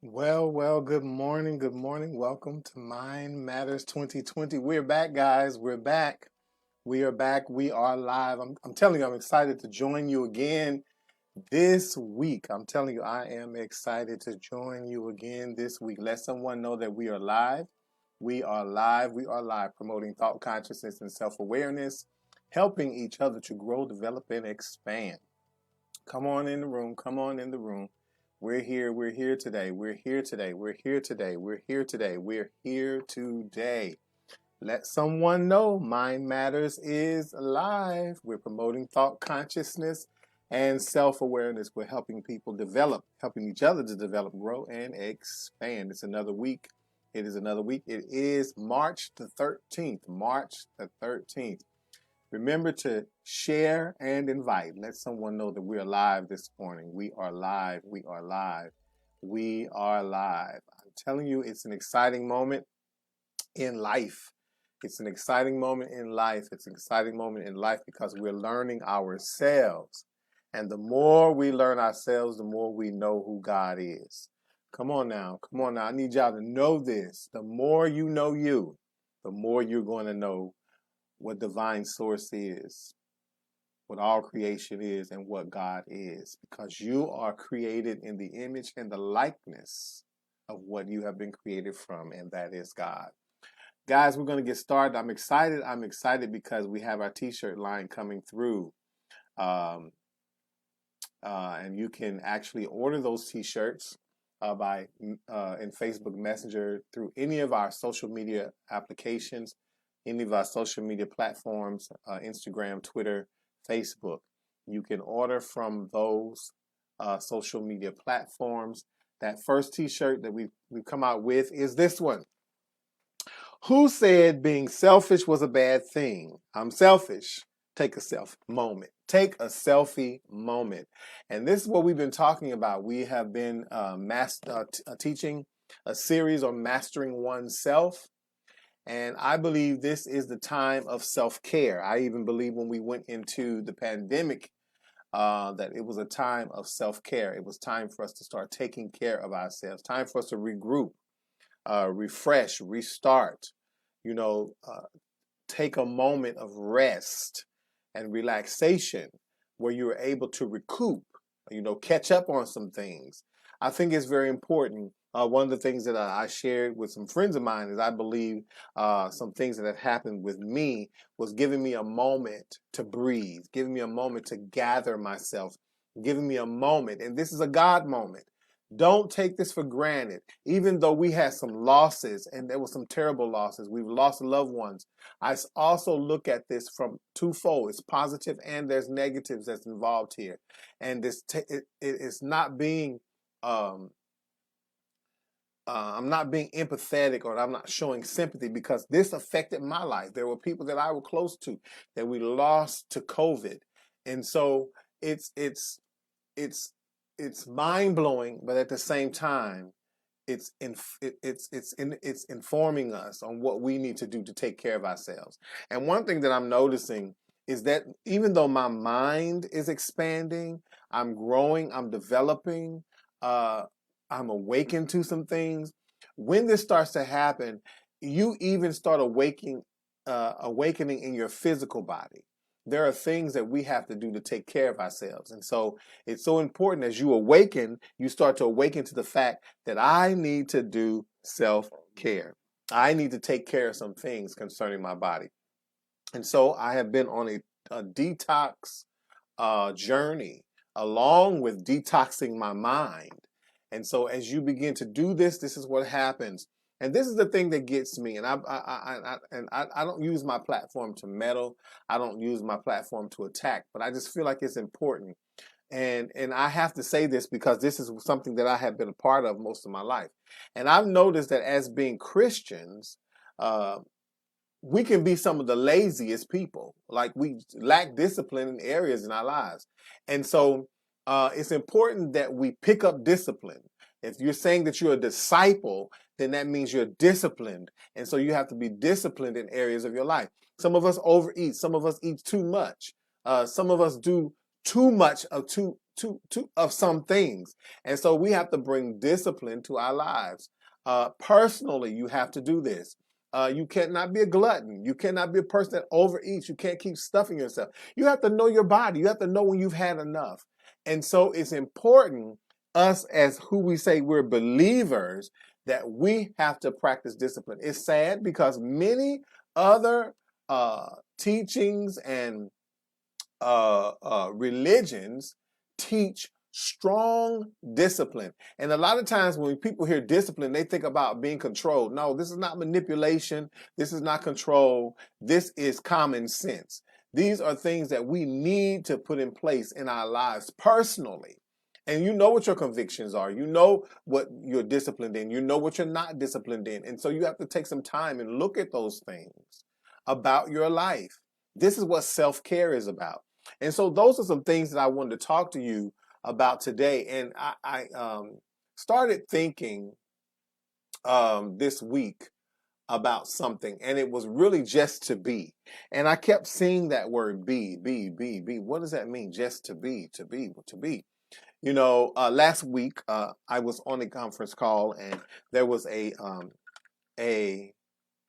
Well, good morning. Good morning. Welcome to Mind Matters 2020. We're back, guys. We're back. We are back. We are live. I'm telling you, I'm excited to join you again this week. I'm telling you, I am excited to join you again this week. Let someone know that we are live. We are live. We are live, promoting thought consciousness and self awareness, helping each other to grow, develop, and expand. Come on in the room. Come on in the room. We're here. We're here today. We're here today. We're here today. We're here today. We're here today. Let someone know Mind Matters is live. We're promoting thought consciousness and self-awareness. We're helping people develop, helping each other to develop, grow, and expand. It's another week. It is another week. It is March the 13th. March the 13th. Remember to share and invite. Let someone know that we are live this morning. We are live. We are live. We are live. I'm telling you, it's an exciting moment in life. It's an exciting moment in life. It's an exciting moment in life because we're learning ourselves. And the more we learn ourselves, the more we know who God is. Come on now. Come on now. I need y'all to know this. The more you know you, the more you're going to know what divine source is, what all creation is, and what God is, because you are created in the image and the likeness of what you have been created from, and that is God. Guys, we're going to get started. I'm excited. I'm excited because we have our t-shirt line coming through. And you can actually order those t-shirts by in Facebook Messenger through any of our social media applications, any of our social media platforms, Instagram, Twitter, Facebook. You can order from those social media platforms. That first t-shirt that we've come out with is this one. Who said being selfish was a bad thing? I'm selfish. Take a selfie moment. Take a selfie moment. And this is what we've been talking about. We have been teaching a series on mastering oneself. And I believe this is the time of self-care. I even believe when we went into the pandemic that it was a time of self-care. It was time for us to start taking care of ourselves. Time for us to regroup, refresh, restart, take a moment of rest and relaxation where you're able to recoup, catch up on some things. I think it's very important. One of the things that I shared with some friends of mine is I believe some things that have happened with me was giving me a moment to breathe, giving me a moment to gather myself, giving me a moment. And this is a God moment. Don't take this for granted. Even though we had some losses, and there were some terrible losses, we've lost loved ones. I also look at this from twofold. It's positive and there's negatives that's involved here. And it's not being, I'm not being empathetic, or I'm not showing sympathy, because this affected my life. There were people that I was close to that we lost to COVID. And so it's mind blowing, but at the same time, it's informing us on what we need to do to take care of ourselves. And one thing that I'm noticing is that even though my mind is expanding, I'm growing, I'm developing, I'm awakened to some things. When this starts to happen, you even start awakening in your physical body. There are things that we have to do to take care of ourselves. And so it's so important as you awaken, you start to awaken to the fact that I need to do self-care. I need to take care of some things concerning my body. And so I have been on a detox journey along with detoxing my mind. And so as you begin to do this, this is what happens. And this is the thing that gets me. And I don't use my platform to meddle. I don't use my platform to attack. But I just feel like it's important. And I have to say this because this is something that I have been a part of most of my life. And I've noticed that as being Christians, we can be some of the laziest people. Like, we lack discipline in areas in our lives. And so it's important that we pick up discipline. If you're saying that you're a disciple, then that means you're disciplined. And so you have to be disciplined in areas of your life. Some of us overeat. Some of us eat too much. Some of us do too much of of some things. And so we have to bring discipline to our lives. Personally, you have to do this. You cannot be a glutton. You cannot be a person that overeats. You can't keep stuffing yourself. You have to know your body. You have to know when you've had enough. And so it's important, us as who we say we're believers, that we have to practice discipline. It's sad because many other teachings and religions teach strong discipline. And a lot of times when people hear discipline, they think about being controlled. No, this is not manipulation. This is not control. This is common sense. These are things that we need to put in place in our lives personally. And you know what your convictions are. You know what you're disciplined in. You know what you're not disciplined in. And so you have to take some time and look at those things about your life. This is what self-care is about. And so those are some things that I wanted to talk to you about today. And I started thinking this week about something, and it was really just to be. And I kept seeing that word be. What does that mean? Just to be, to be, to be. You know, last week I was on a conference call, and there was a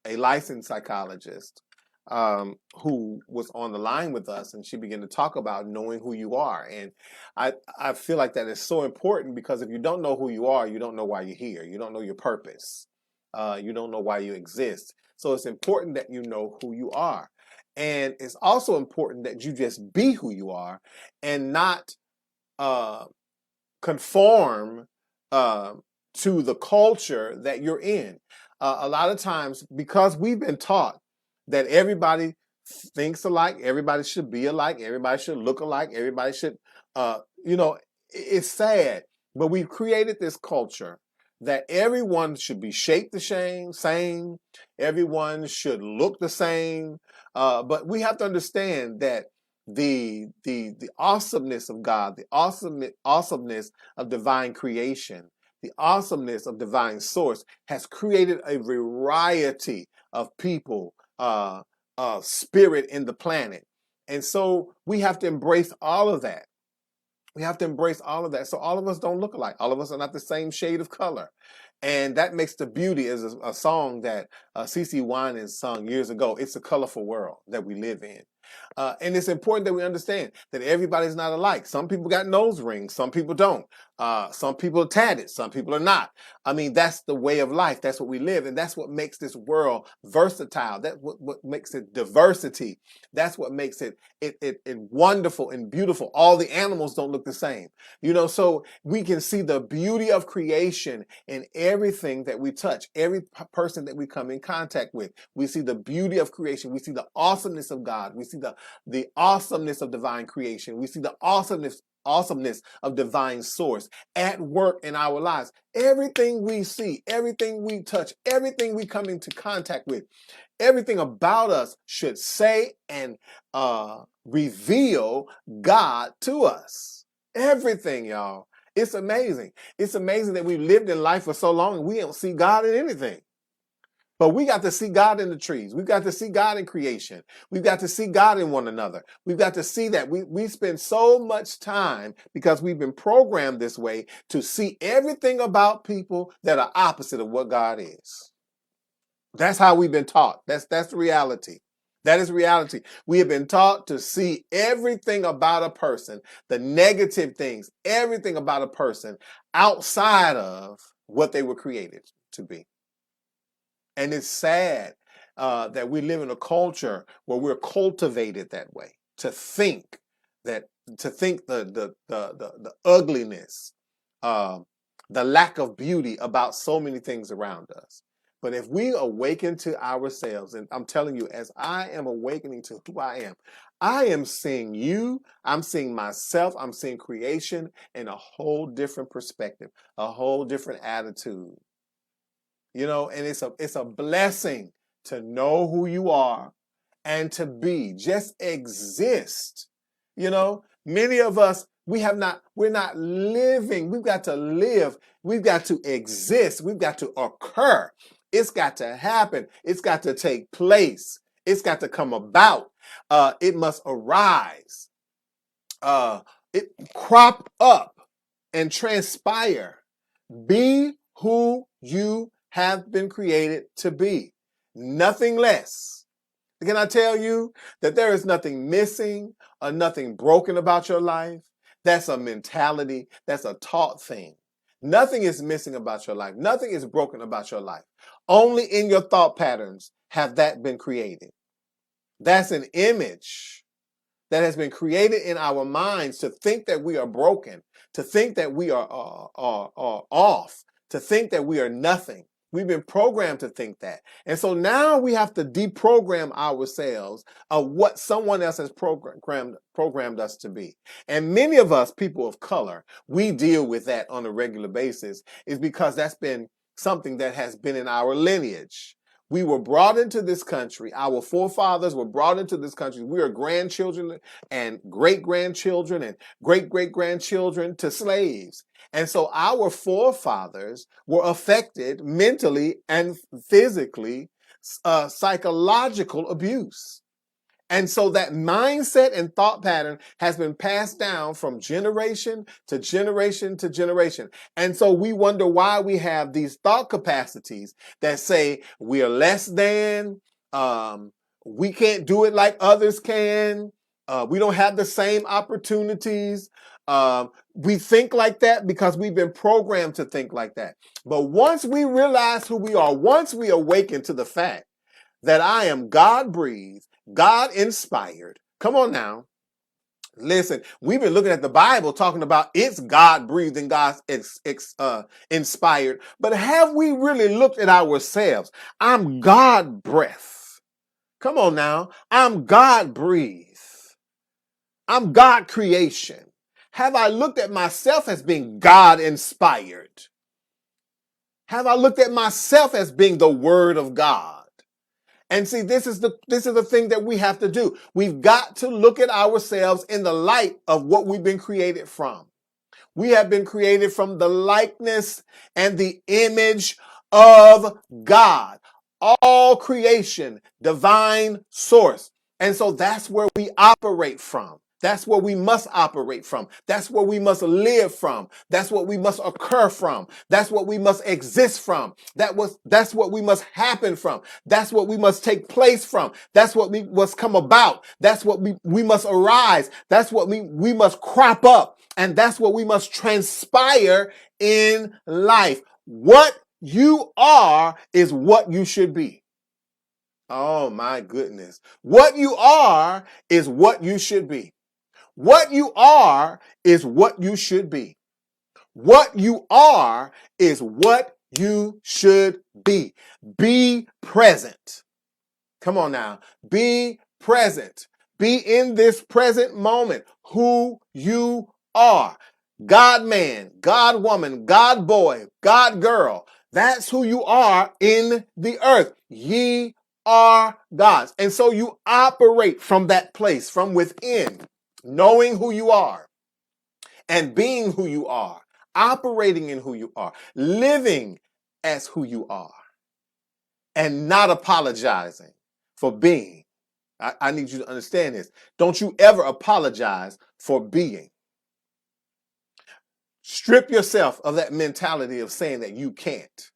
licensed psychologist who was on the line with us, and she began to talk about knowing who you are. And I feel like that is so important, because if you don't know who you are, you don't know why you're here. You don't know your purpose. You don't know why you exist. So it's important that you know who you are. And it's also important that you just be who you are and not conform to the culture that you're in. A lot of times, because we've been taught that everybody thinks alike, everybody should be alike, everybody should look alike, everybody should, it's sad, but we've created this culture that everyone should be shaped the same, everyone should look the same, but we have to understand that the awesomeness of God, the awesomeness of divine creation, the awesomeness of divine source has created a variety of people, spirit in the planet. And so we have to embrace all of that. We have to embrace all of that. So all of us don't look alike. All of us are not the same shade of color. And that makes the beauty, is a song that CeCe Winans sung years ago. It's a colorful world that we live in. And it's important that we understand that everybody's not alike. Some people got nose rings. Some people don't. Some people are tatted. Some people are not. I mean, that's the way of life. That's what we live. And that's what makes this world versatile. That's what makes it diversity. That's what makes it wonderful and beautiful. All the animals don't look the same. You know, so we can see the beauty of creation in everything that we touch, every person that we come in contact with. We see the beauty of creation. We see the awesomeness of God. We see the awesomeness of divine creation. We see the awesomeness of divine source at work in our lives. Everything we see, everything we touch, everything we come into contact with, everything about us should say and reveal God to us. Everything, y'all. It's amazing. It's amazing that we've lived in life for so long and we don't see God in anything. But we got to see God in the trees. We've got to see God in creation. We've got to see God in one another. We've got to see that. We spend so much time, because we've been programmed this way, to see everything about people that are opposite of what God is. That's how we've been taught. That's the reality. That is reality. We have been taught to see everything about a person, the negative things, everything about a person outside of what they were created to be. And it's sad that we live in a culture where we're cultivated that way, to think the ugliness, the lack of beauty about so many things around us. But if we awaken to ourselves, and I'm telling you, as I am awakening to who I am seeing you, I'm seeing myself, I'm seeing creation in a whole different perspective, a whole different attitude. You know, and it's a blessing to know who you are and to just exist. You know, many of us, we're not living. We've got to live. We've got to exist. We've got to occur. It's got to happen. It's got to take place. It's got to come about. It must arise. It crop up and transpire. Be who you have been created to be. Nothing less. Can I tell you that there is nothing missing or nothing broken about your life? That's a mentality. That's a taught thing. Nothing is missing about your life. Nothing is broken about your life. Only in your thought patterns have that been created. That's an image that has been created in our minds to think that we are broken, to think that we are off, to think that we are nothing. We've been programmed to think that. And so now we have to deprogram ourselves of what someone else has programmed us to be. And many of us, people of color, we deal with that on a regular basis, is because that's been something that has been in our lineage. We were brought into this country. Our forefathers were brought into this country. We are grandchildren and great-grandchildren and great-great-grandchildren to slaves. And so our forefathers were affected mentally and physically, psychological abuse. And so that mindset and thought pattern has been passed down from generation to generation to generation. And so we wonder why we have these thought capacities that say we are less than, we can't do it like others can, we don't have the same opportunities. We think like that because we've been programmed to think like that. But once we realize who we are, once we awaken to the fact that I am God-breathed, God-inspired. Come on now. Listen, we've been looking at the Bible talking about it's God-breathed and God-inspired. But have we really looked at ourselves? I'm God-breath. Come on now. I'm God-breathed. I'm God-creation. Have I looked at myself as being God-inspired? Have I looked at myself as being the Word of God? And see, this is the thing that we have to do. We've got to look at ourselves in the light of what we've been created from. We have been created from the likeness and the image of God. All creation, divine source. And so that's where we operate from. That's where we must operate from. That's where we must live from. That's what we must occur from. That's what we must exist from. That's what we must happen from. That's what we must take place from. That's what we must come about. That's what we must arise. That's what we must crop up. And that's what we must transpire in life. What you are is what you should be. Oh my goodness. What you are is what you should be. What you are is what you should be. What you are is what you should be. Be present. Come on now. Be present. Be in this present moment who you are. God man, God woman, God boy, God girl. That's who you are in the earth. Ye are gods. And so you operate from that place, from within, knowing who you are and being who you are, operating in who you are, living as who you are, and not apologizing for being. I need you to understand this. Don't you ever apologize for being. Strip yourself of that mentality of saying that you can't.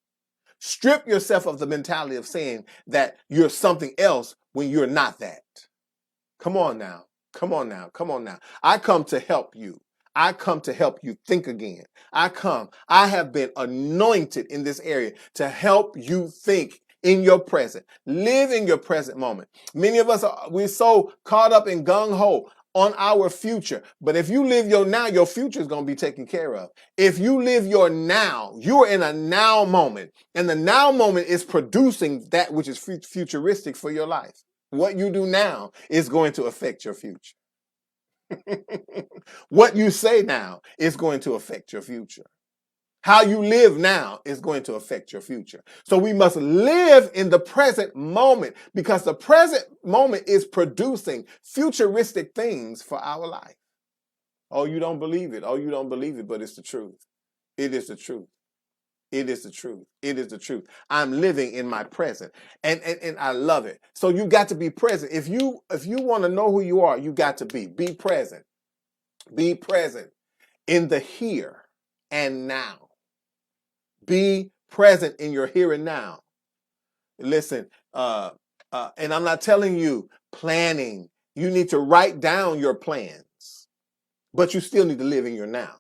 Strip yourself of the mentality of saying that you're something else when you're not that. Come on now. Come on now. Come on now. I come to help you. I come to help you think again. I have been anointed in this area to help you think in your present. Live in your present moment. Many of us we're so caught up in gung-ho on our future. But if you live your now, your future is going to be taken care of. If you live your now, you're in a now moment. And the now moment is producing that which is futuristic for your life. What you do now is going to affect your future. What you say now is going to affect your future. How you live now is going to affect your future. So we must live in the present moment because the present moment is producing futuristic things for our life. Oh, you don't believe it. Oh, you don't believe it, but it's the truth. It is the truth. It is the truth. It is the truth. I'm living in my present, and I love it. So you got to be present. If you want to know who you are, you got to be present. Be present in the here and now. Be present in your here and now. Listen, and I'm not telling you planning. You need to write down your plans, but you still need to live in your now.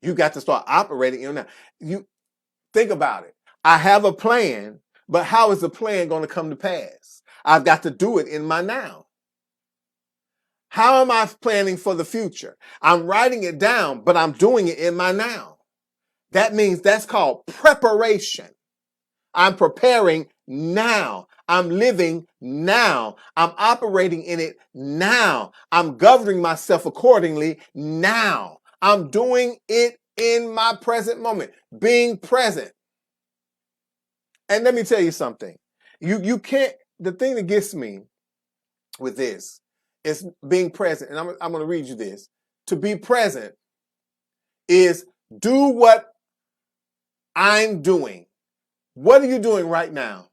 You got to start operating in your now. You think about it. I have a plan, but how is the plan going to come to pass? I've got to do it in my now. How am I planning for the future? I'm writing it down, but I'm doing it in my now. That means that's called preparation. I'm preparing now. I'm living now. I'm operating in it now. I'm governing myself accordingly now. I'm doing it in my present moment, being present. And let me tell you something. You can't, the thing that gets me with this is being present. And I'm going to read you this. To be present is do what I'm doing. What are you doing right now?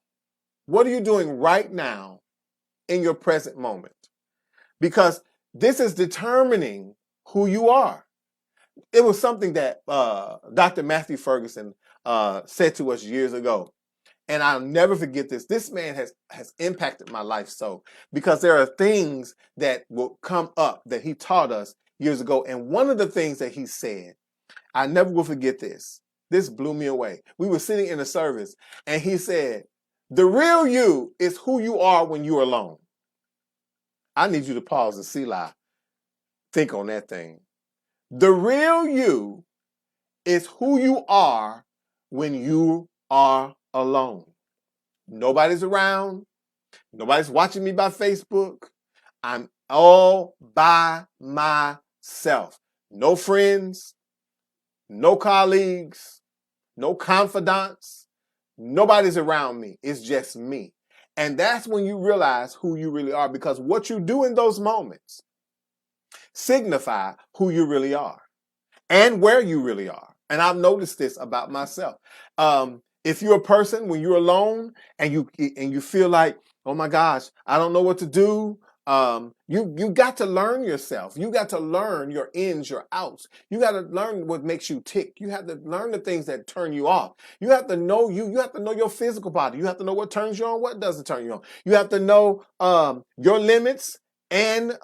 What are you doing right now in your present moment? Because this is determining who you are. It was something that Dr. Matthew Ferguson said to us years ago. And I'll never forget this. This man has impacted my life so, because there are things that will come up that he taught us years ago. And one of the things that he said, I never will forget this. This blew me away. We were sitting in a service and he said, the real you is who you are when you're alone. I need you to pause and see live. Think on that thing. The real you is who you are when you are alone. Nobody's around. Nobody's watching me by Facebook. I'm all by myself. No friends, no colleagues, no confidants. Nobody's around me. It's just me. And that's when you realize who you really are, because what you do in those moments signify who you really are and where you really are. And I've noticed this about myself. If you're a person, when you're alone and you feel like, oh my gosh, I don't know what to do. You got to learn yourself. You got to learn your ins, your outs. You got to learn what makes you tick. You have to learn the things that turn you off. You have to know you have to know your physical body. You have to know what turns you on, what doesn't turn you on. You have to know your limits and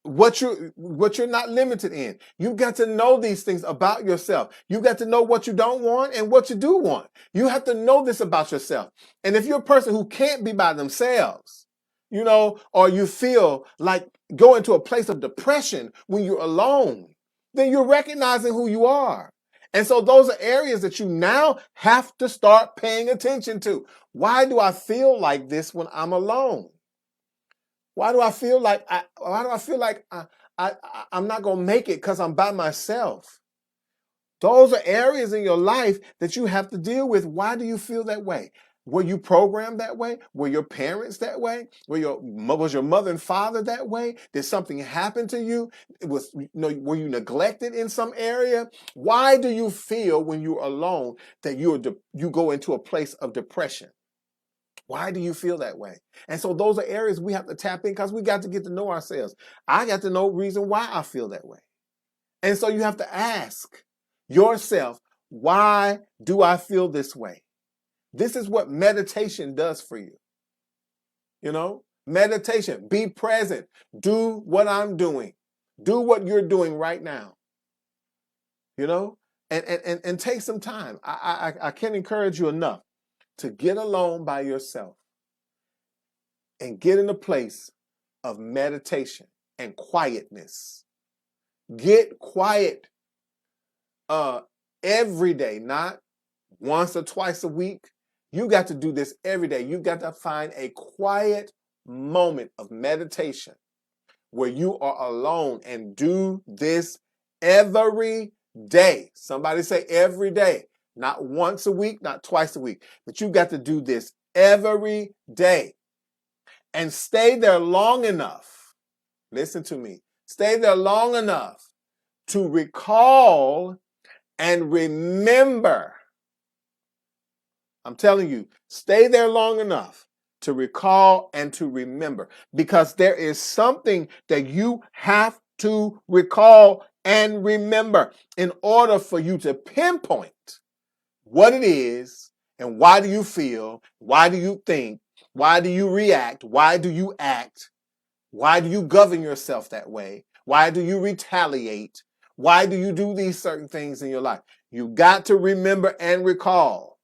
what you're not limited in. You've got to know these things about yourself. You got to know what you don't want and what you do want. You have to know this about yourself. And if you're a person who can't be by themselves, or you feel like go into a place of depression when you're alone, then you're recognizing who you are. And so those are areas that you now have to start paying attention to. Why do I feel like this when I'm alone? Why do I feel like I'm not going to make it because I'm by myself? Those are areas in your life that you have to deal with. Why do you feel that way? Were you programmed that way? Were your parents that way? Was your mother and father that way? Did something happen to you? Were you neglected in some area? Why do you feel when you're alone that you go into a place of depression? Why do you feel that way? And so those are areas we have to tap in because we got to get to know ourselves. I got to know the reason why I feel that way. And so you have to ask yourself, why do I feel this way? This is what meditation does for you. Meditation, be present, do what I'm doing, do what you're doing right now, and take some time. I can't encourage you enough to get alone by yourself and get in a place of meditation and quietness. Get quiet every day, not once or twice a week. You got to do this every day. You got to find a quiet moment of meditation where you are alone and do this every day. Somebody say every day, not once a week, not twice a week, but you got to do this every day. And stay there long enough. Listen to me. Stay there long enough to recall and remember. I'm telling you, stay there long enough to recall and to remember, because there is something that you have to recall and remember in order for you to pinpoint what it is and why do you feel, why do you think, why do you react, why do you act, why do you govern yourself that way, why do you retaliate, why do you do these certain things in your life. You got to remember and recall.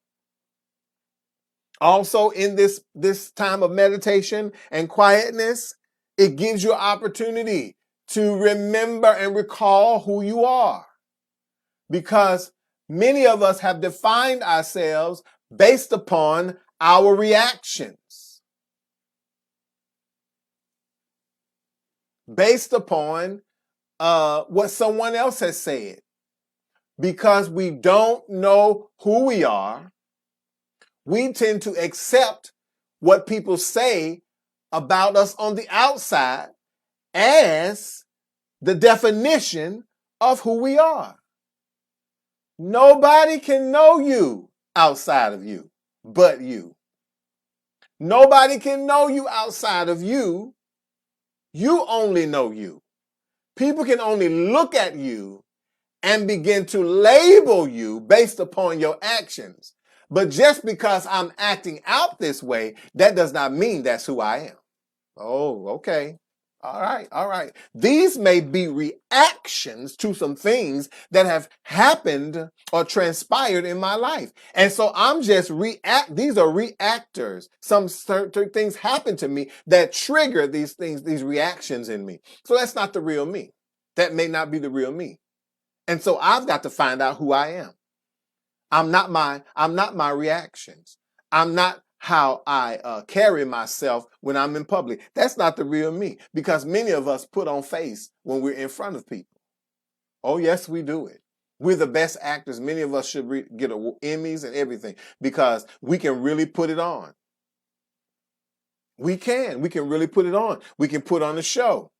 Also, in this time of meditation and quietness, it gives you an opportunity to remember and recall who you are. Because many of us have defined ourselves based upon our reactions, based upon what someone else has said. Because we don't know who we are, we tend to accept what people say about us on the outside as the definition of who we are. Nobody can know you outside of you but you. Nobody can know you outside of you. You only know you. People can only look at you and begin to label you based upon your actions. But just because I'm acting out this way, that does not mean that's who I am. Oh, okay. All right, all right. These may be reactions to some things that have happened or transpired in my life. And so I'm just these are reactors. Some certain things happen to me that trigger these things, these reactions in me. So that's not the real me. That may not be the real me. And so I've got to find out who I am. I'm not my reactions. I'm not how I carry myself when I'm in public. That's not the real me, because many of us put on face when we're in front of people. Oh, yes, we do it. We're the best actors. Many of us should get Emmys and everything because we can really put it on. We can really put it on. We can put on a show.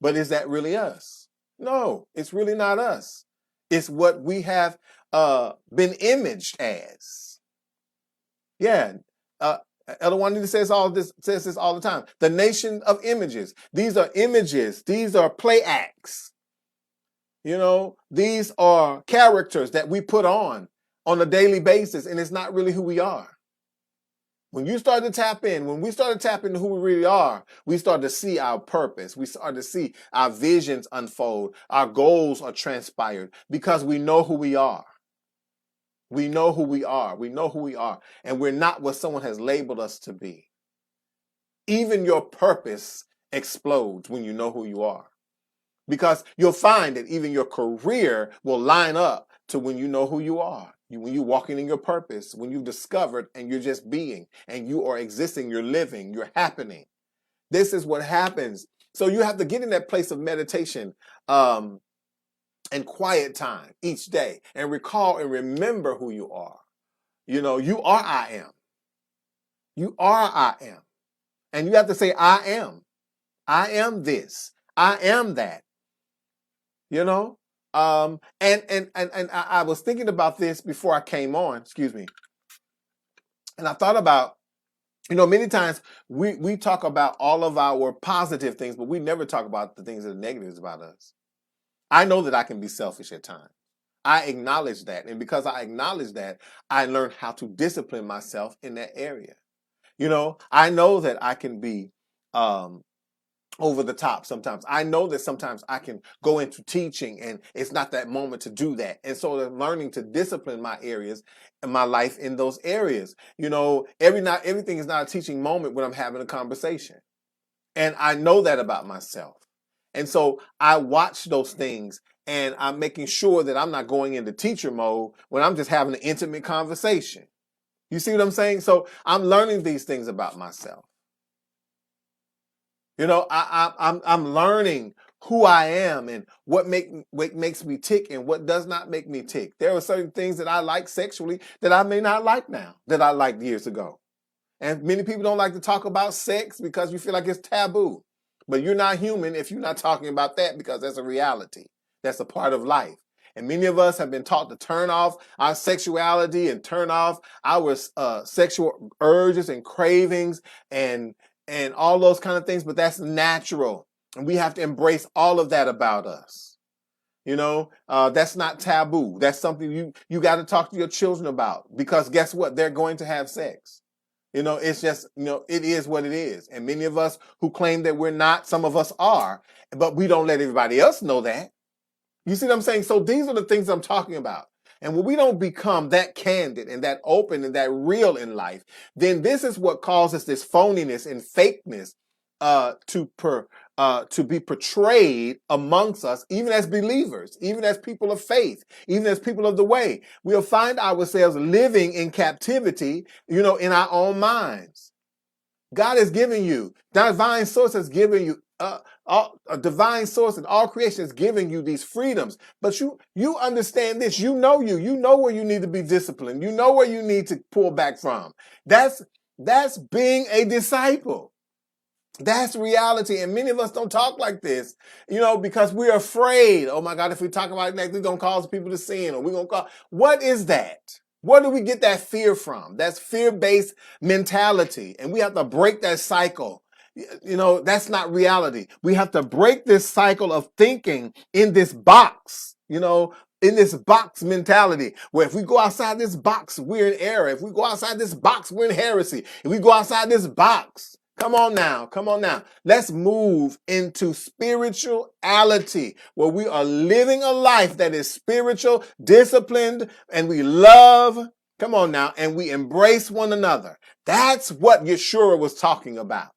But is that really us? No, it's really not us. It's what we have been imaged as. Yeah. Elder Juanita says this all the time. The nation of images. These are images. These are play acts. You know, these are characters that we put on a daily basis, and it's not really who we are. When you start to tap in, when we start to tap into who we really are, we start to see our purpose. We start to see our visions unfold. Our goals are transpired because we know who we are. We know who we are. We know who we are. And we're not what someone has labeled us to be. Even your purpose explodes when you know who you are. Because you'll find that even your career will line up to when you know who you are. When you're walking in your purpose, when you've discovered and you're just being and you are existing, you're living, you're happening. This is what happens. So you have to get in that place of meditation and quiet time each day and recall and remember who you are. You know, you are I am. You are I am. And you have to say, I am. I am this. I am that. You know? And I was thinking about this before I came on, excuse me. And I thought about, you know, many times we talk about all of our positive things, but we never talk about the things that are negatives about us. I know that I can be selfish at times. I acknowledge that. And because I acknowledge that, I learned how to discipline myself in that area. You know, I know that I can be over the top sometimes. I know that sometimes I can go into teaching and it's not that moment to do that. And so I'm learning to discipline my areas in my life in those areas. You know, everything is not a teaching moment when I'm having a conversation. And I know that about myself. And so I watch those things and I'm making sure that I'm not going into teacher mode when I'm just having an intimate conversation. You see what I'm saying? So I'm learning these things about myself. You know, I'm learning who I am and what makes me tick and what does not make me tick. There are certain things that I like sexually that I may not like now that I liked years ago. And many people don't like to talk about sex because you feel like it's taboo. But you're not human if you're not talking about that, because that's a reality. That's a part of life. And many of us have been taught to turn off our sexuality and turn off our sexual urges and cravings and all those kind of things. But that's natural. And we have to embrace all of that about us. That's not taboo. That's something you got to talk to your children about, because guess what? They're going to have sex. It's just, it is what it is. And many of us who claim that we're not, some of us are, but we don't let everybody else know that. You see what I'm saying? So these are the things I'm talking about. And when we don't become that candid and that open and that real in life, then this is what causes this phoniness and fakeness to be portrayed amongst us, even as believers, even as people of faith, even as people of the way. We'll find ourselves living in captivity, in our own minds. God has given you, divine source has given you, a divine source and all creation is giving you these freedoms. But you understand this. You know where you need to be disciplined. You know where you need to pull back from. That's being a disciple. That's reality. And many of us don't talk like this, because we're afraid. Oh my God, if we talk about it next, we're going to cause people to sin, or we're going to cause. What is that? Where do we get that fear from? That's fear-based mentality. And we have to break that cycle. That's not reality. We have to break this cycle of thinking in this box, in this box mentality, where if we go outside this box, we're in error. If we go outside this box, we're in heresy. If we go outside this box, come on now. Let's move into spirituality, where we are living a life that is spiritual, disciplined, and we love, come on now, and we embrace one another. That's what Yeshua was talking about.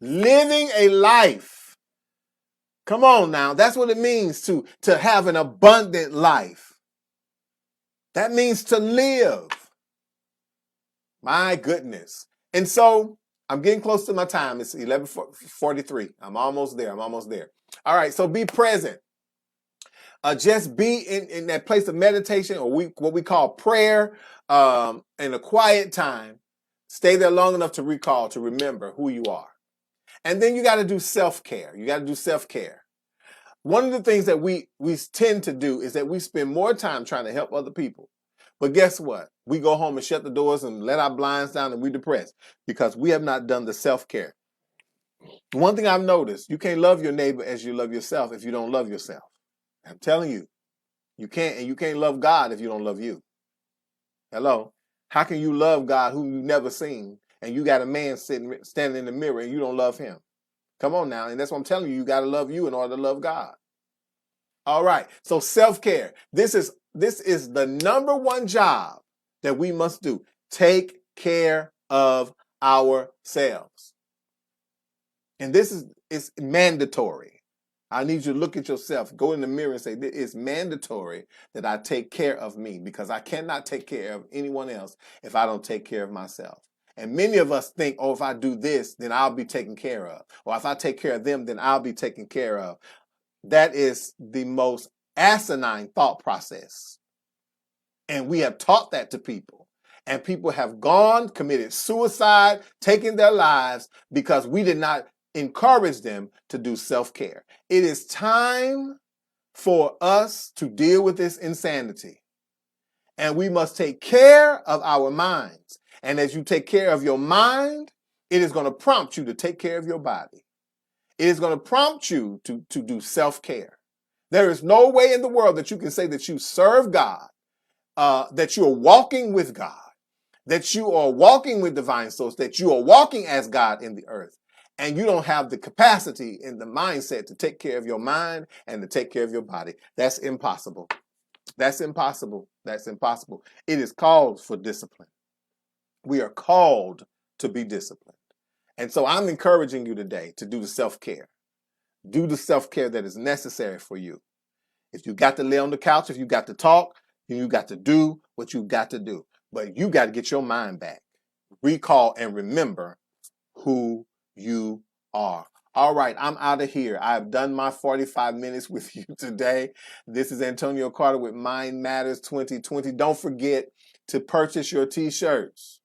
Living a life. Come on now. That's what it means to have an abundant life. That means to live. My goodness. And so I'm getting close to my time. It's 11:43. I'm almost there. All right. So be present. Just be in that place of meditation, or what we call prayer, in a quiet time. Stay there long enough to recall, to remember who you are. And then you got to do self-care. One of the things that we tend to do is that we spend more time trying to help other people. But guess what? We go home and shut the doors and let our blinds down, and we're depressed because we have not done the self-care. One thing I've noticed, you can't love your neighbor as you love yourself if you don't love yourself. I'm telling you, you can't. And you can't love God if you don't love you. Hello? How can you love God who you've never seen, and you got a man standing in the mirror and you don't love him? Come on now. And that's what I'm telling you. You got to love you in order to love God. All right. So self-care. This is the number one job that we must do. Take care of ourselves. And this is mandatory. I need you to look at yourself, go in the mirror and say, it's mandatory that I take care of me, because I cannot take care of anyone else if I don't take care of myself. And many of us think, if I do this, then I'll be taken care of. Or if I take care of them, then I'll be taken care of. That is the most asinine thought process. And we have taught that to people. And people have committed suicide, taken their lives because we did not encourage them to do self-care. It is time for us to deal with this insanity. And we must take care of our minds. And as you take care of your mind, it is going to prompt you to take care of your body. It is going to prompt you to do self-care. There is no way in the world that you can say that you serve God, that you are walking with God, that you are walking with divine source, that you are walking as God in the earth, and you don't have the capacity and the mindset to take care of your mind and to take care of your body. That's impossible. That's impossible. It is called for discipline. We are called to be disciplined. And so I'm encouraging you today to do the self-care. Do the self-care that is necessary for you. If you got to lay on the couch, if you got to talk, then you got to do what you got to do. But you got to get your mind back. Recall and remember who you are. All right, I'm out of here. I've done my 45 minutes with you today. This is Antonio Carter with Mind Matters 2020. Don't forget to purchase your t-shirts.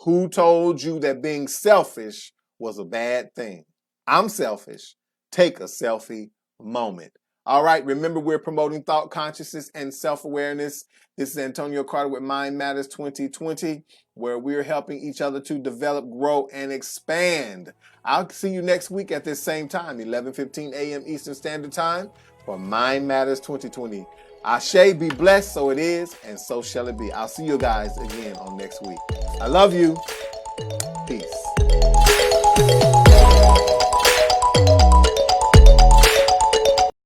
Who told you that being selfish was a bad thing? I'm selfish. Take a selfie moment. All right, remember we're promoting thought consciousness and self-awareness. This is Antonio Carter with Mind Matters 2020, where we're helping each other to develop, grow, and expand. I'll see you next week at this same time, 11:15 a.m. Eastern Standard Time for Mind Matters 2020. Ashe, be blessed, so it is, and so shall it be. I'll see you guys again on next week. I love you. Peace.